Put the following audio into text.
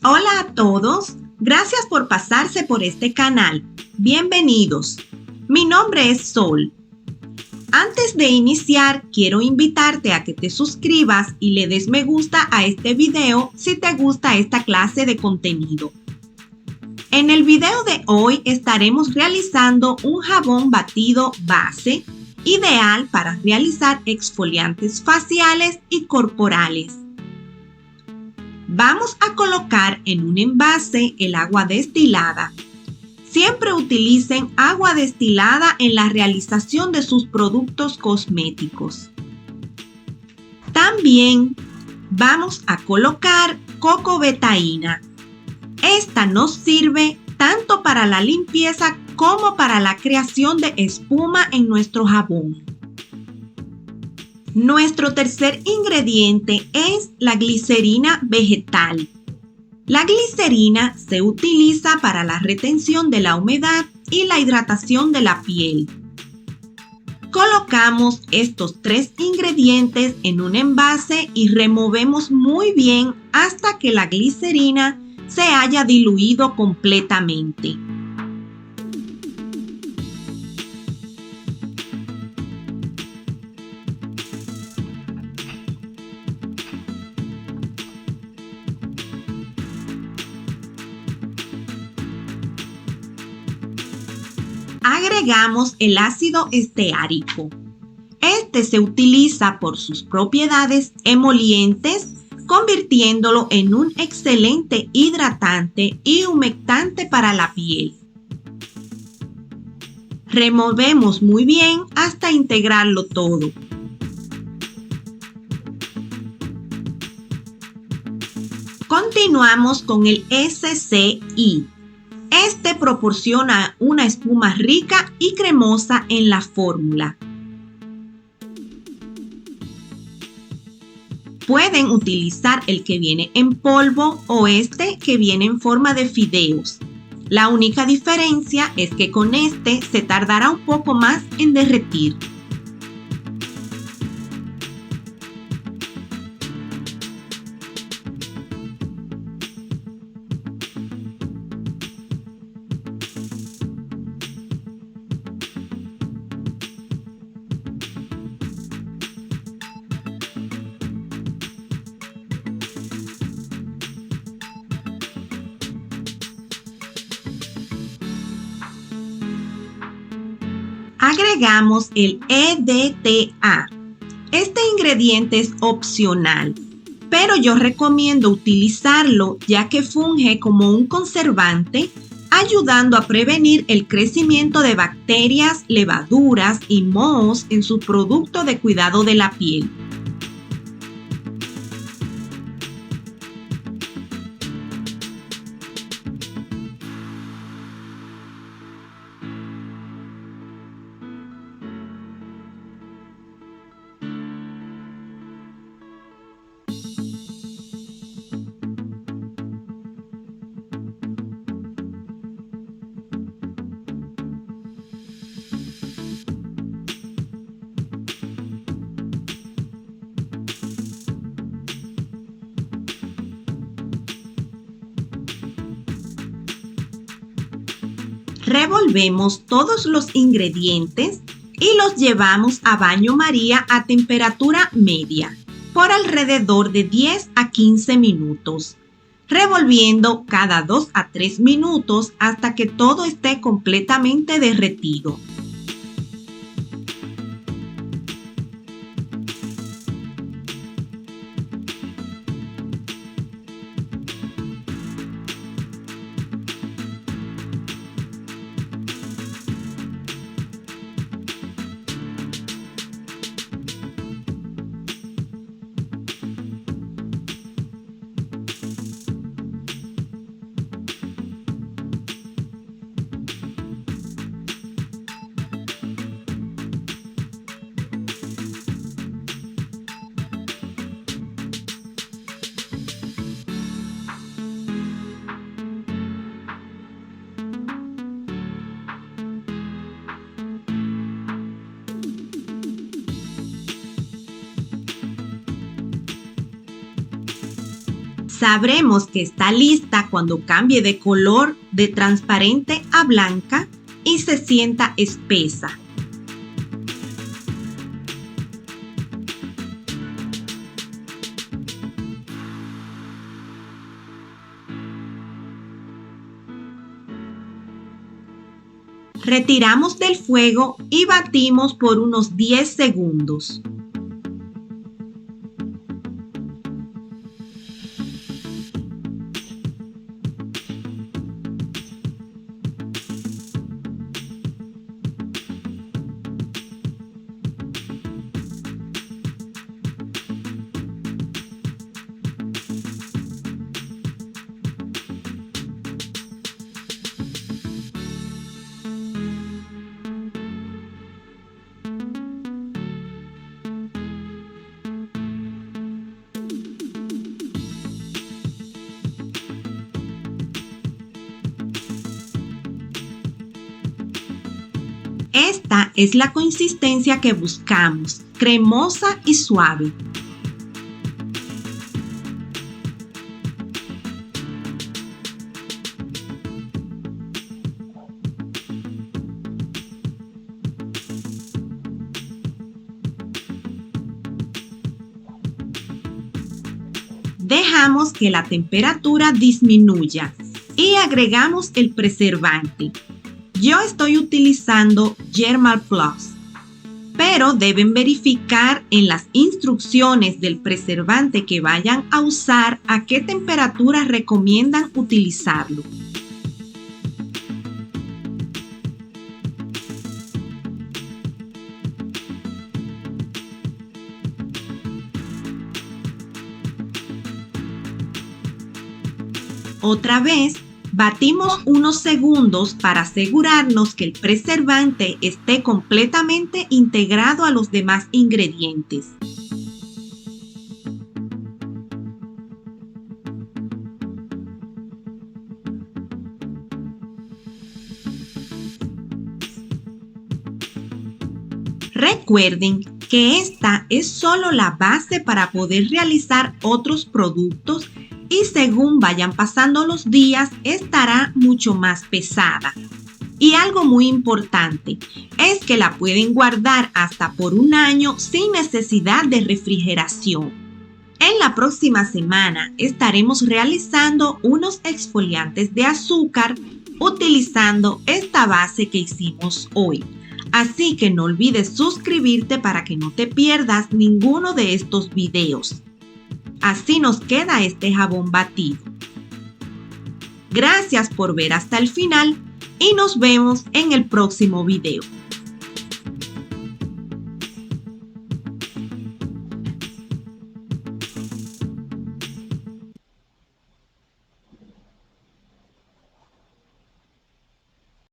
Hola a todos, gracias por pasarse por este canal. Bienvenidos. Mi nombre es Sol. Antes de iniciar, quiero invitarte a que te suscribas y le des me gusta a este video si te gusta esta clase de contenido. En el video de hoy estaremos realizando un jabón batido base, ideal para realizar exfoliantes faciales y corporales. Vamos a colocar en un envase el agua destilada. Siempre utilicen agua destilada en la realización de sus productos cosméticos. También vamos a colocar cocobetaína. Esta nos sirve tanto para la limpieza como para la creación de espuma en nuestro jabón. Nuestro tercer ingrediente es la glicerina vegetal. La glicerina se utiliza para la retención de la humedad y la hidratación de la piel. Colocamos estos tres ingredientes en un envase y removemos muy bien hasta que la glicerina se haya diluido completamente. Agregamos el ácido esteárico. Este se utiliza por sus propiedades emolientes, convirtiéndolo en un excelente hidratante y humectante para la piel. Removemos muy bien hasta integrarlo todo. Continuamos con el SCI. Este proporciona una espuma rica y cremosa en la fórmula. Pueden utilizar el que viene en polvo o este que viene en forma de fideos. La única diferencia es que con este se tardará un poco más en derretir. Agregamos el EDTA. Este ingrediente es opcional, pero yo recomiendo utilizarlo ya que funge como un conservante, ayudando a prevenir el crecimiento de bacterias, levaduras y mohos en su producto de cuidado de la piel. Revolvemos todos los ingredientes y los llevamos a baño María a temperatura media por alrededor de 10 a 15 minutos, revolviendo cada 2 a 3 minutos hasta que todo esté completamente derretido. Sabremos que está lista cuando cambie de color de transparente a blanca y se sienta espesa. Retiramos del fuego y batimos por unos 10 segundos. Esta es la consistencia que buscamos, cremosa y suave. Dejamos que la temperatura disminuya y agregamos el preservante. Yo estoy utilizando Germal Plus, pero deben verificar en las instrucciones del preservante que vayan a usar a qué temperatura recomiendan utilizarlo. Otra vez, batimos unos segundos para asegurarnos que el preservante esté completamente integrado a los demás ingredientes. Recuerden que esta es solo la base para poder realizar otros productos y según vayan pasando los días estará mucho más pesada. Y algo muy importante es que la pueden guardar hasta por un año sin necesidad de refrigeración. En la próxima semana estaremos realizando unos exfoliantes de azúcar utilizando esta base que hicimos hoy. Así que no olvides suscribirte para que no te pierdas ninguno de estos videos. Así nos queda este jabón batido. Gracias por ver hasta el final y nos vemos en el próximo video.